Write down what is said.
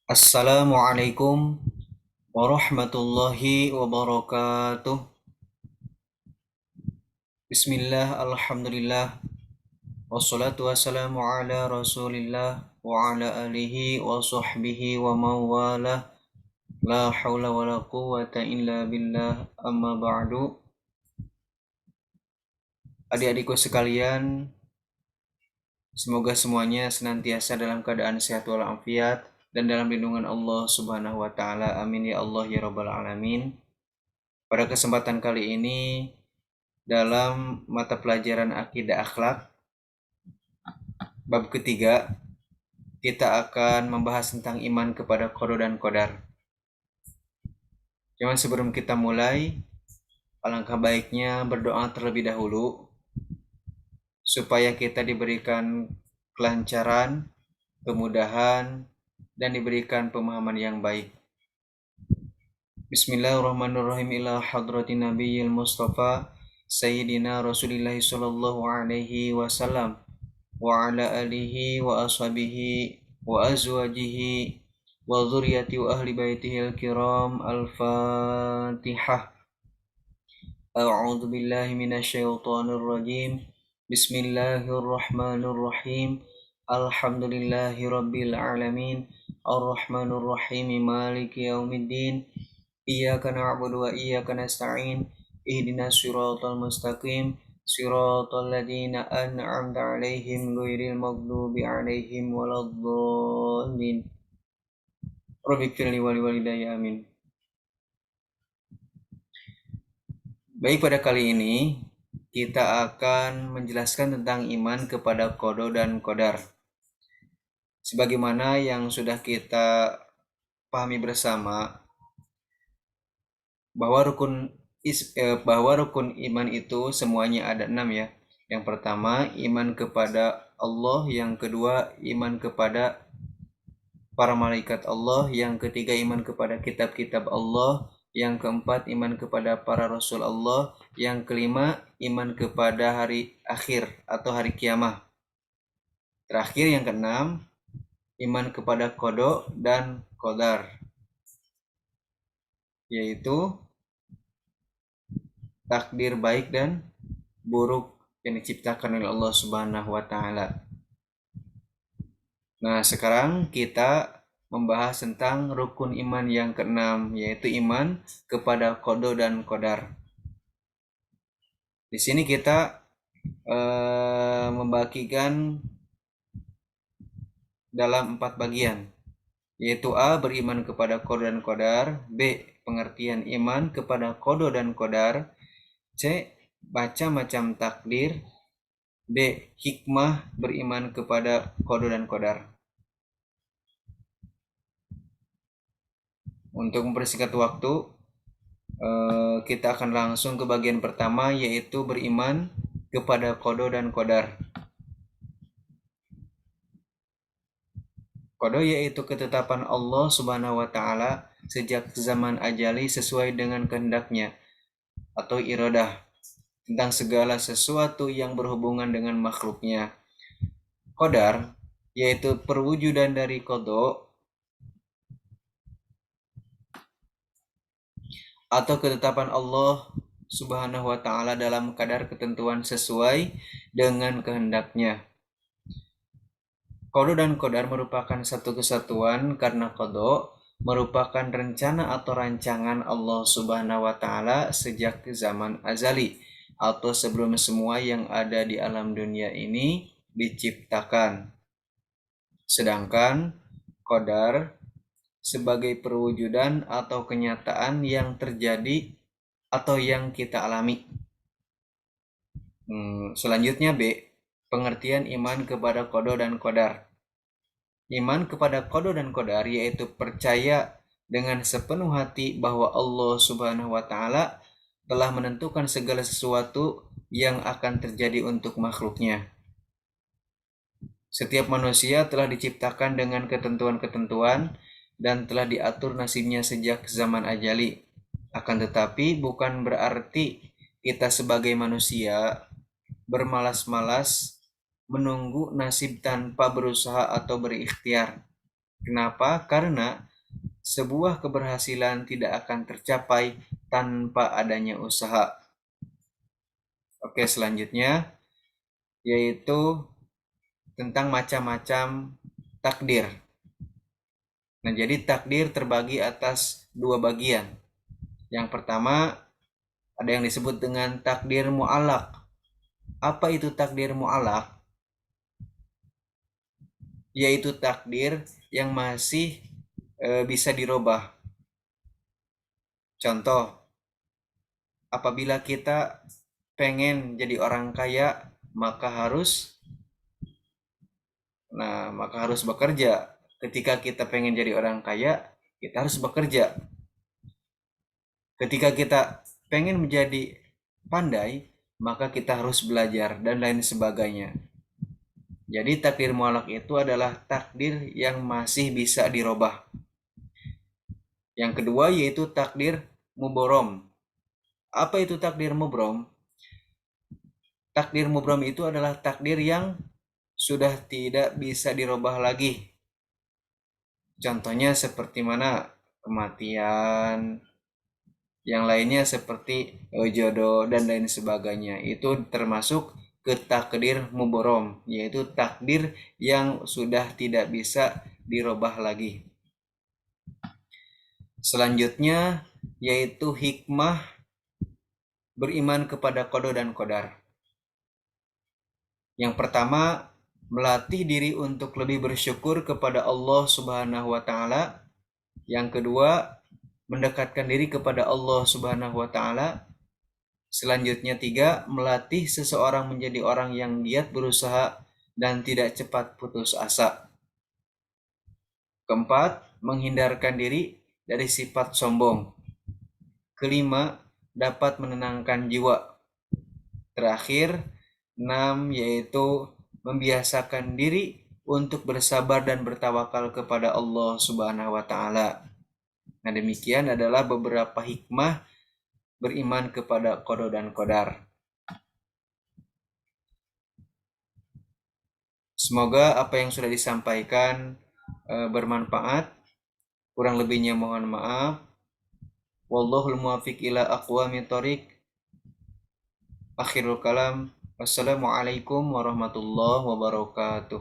Assalamualaikum warahmatullahi wabarakatuh. Bismillah, alhamdulillah, wassalatu wassalamu ala rasulillah wa ala alihi wa sahbihi wa mawalah. La hawla wa la quwwata illa billah, amma ba'du. Adik-adikku sekalian, semoga semuanya senantiasa dalam keadaan sehat walafiat dan dalam lindungan Allah Subhanahu wa taala. Amin ya Allah ya rabbal alamin. Pada kesempatan kali ini dalam mata pelajaran akidah akhlak bab ketiga, kita akan membahas tentang iman kepada qada dan qadar. Cuman sebelum kita mulai, alangkah baiknya berdoa terlebih dahulu supaya kita diberikan kelancaran, kemudahan, dan diberikan pemahaman yang baik. Bismillahirrahmanirrahim. Ila hadratin nabiyil mustafa sayyidina Rasulillah sallallahu alaihi wasallam wa ala alihi wa ashabihi wa azwajihi wa dzurriyyati wa ahli baitihi al-kiram. Al-Fatihah. A'udzu billahi minasyaitonir rajim. Bismillahirrahmanirrahim. Alhamdulillahi rabbil alamin. Ar-Rahmanir Rahim. Maliki yaumiddin. Iyyaka na'budu wa iyyaka nasta'in. Ihdinas siratal mustaqim. Siratal ladzina an'amta 'alaihim ghairil maghdubi 'alaihim waladdallin. Rabbighfirli wa liwalidayya amin. Baik, pada kali ini kita akan menjelaskan tentang iman kepada qada dan qadar. Sebagaimana yang sudah kita pahami bersama bahwa rukun iman itu semuanya ada 6 ya. Yang pertama iman kepada Allah, yang kedua iman kepada para malaikat Allah, yang ketiga iman kepada kitab-kitab Allah, yang keempat iman kepada para rasul Allah, yang kelima iman kepada hari akhir atau hari kiamah. Terakhir yang keenam iman kepada qada dan qadar, yaitu takdir baik dan buruk yang diciptakan oleh Allah Subhanahu wa taala. Nah, sekarang kita membahas tentang rukun iman yang keenam, yaitu iman kepada qada dan qadar. Di sini kita membagikan dalam 4 bagian, yaitu A. beriman kepada qada dan qadar, B. pengertian iman kepada qada dan qadar, C. baca macam takdir, D. hikmah beriman kepada qada dan qadar. Untuk mempersingkat waktu, kita akan langsung ke bagian pertama, yaitu beriman kepada qada dan qadar. Qada yaitu ketetapan Allah Subhanahu wa taala sejak zaman ajali sesuai dengan kehendaknya atau iradah tentang segala sesuatu yang berhubungan dengan makhluknya. Qadar yaitu perwujudan dari qada atau ketetapan Allah Subhanahu wa taala dalam kadar ketentuan sesuai dengan kehendaknya. Qada dan qadar merupakan satu kesatuan karena qada merupakan rencana atau rancangan Allah Subhanahu wa taala sejak zaman azali atau sebelum semua yang ada di alam dunia ini diciptakan. Sedangkan qadar sebagai perwujudan atau kenyataan yang terjadi atau yang kita alami. Selanjutnya B. pengertian iman kepada qada dan qadar. Iman kepada qada dan qadar yaitu percaya dengan sepenuh hati bahwa Allah Subhanahu wa taala telah menentukan segala sesuatu yang akan terjadi untuk makhluknya. Setiap manusia telah diciptakan dengan ketentuan-ketentuan dan telah diatur nasibnya sejak zaman ajali. Akan tetapi bukan berarti kita sebagai manusia bermalas-malas menunggu nasib tanpa berusaha atau berikhtiar. Kenapa? Karena sebuah keberhasilan tidak akan tercapai tanpa adanya usaha. Oke, selanjutnya yaitu tentang macam-macam takdir. Nah, jadi takdir terbagi atas dua bagian. Yang pertama ada yang disebut dengan takdir mu'alaq. Apa itu takdir mu'alaq? Yaitu takdir yang masih bisa dirubah. Contoh, apabila kita pengen jadi orang kaya, maka harus bekerja. Ketika kita pengen jadi orang kaya, kita harus bekerja. Ketika kita pengen menjadi pandai, maka kita harus belajar dan lain sebagainya. Jadi takdir mu'alaq itu adalah takdir yang masih bisa dirubah. Yang kedua yaitu takdir mubrom. Apa itu takdir mubrom? Takdir mubrom itu adalah takdir yang sudah tidak bisa dirubah lagi. Contohnya seperti mana? Kematian, yang lainnya seperti jodoh dan lain sebagainya. Itu termasuk ke takdir mubrom, yaitu takdir yang sudah tidak bisa dirubah lagi. Selanjutnya yaitu hikmah beriman kepada qada dan qadar. Yang pertama, melatih diri untuk lebih bersyukur kepada Allah Subhanahu wa taala. Yang kedua, mendekatkan diri kepada Allah Subhanahu wa taala. Selanjutnya tiga, melatih seseorang menjadi orang yang giat berusaha dan tidak cepat putus asa. Keempat, menghindarkan diri dari sifat sombong. Kelima, dapat menenangkan jiwa. Terakhir, 6 yaitu membiasakan diri untuk bersabar dan bertawakal kepada Allah Subhanahu wa taala. Nah, demikian adalah beberapa hikmah beriman kepada qada dan qadar. Semoga apa yang sudah disampaikan bermanfaat. Kurang lebihnya mohon maaf. Wallahul muwaffiq ila aqwamit thoriq. Akhirul kalam. Wassalamualaikum warahmatullahi wabarakatuh.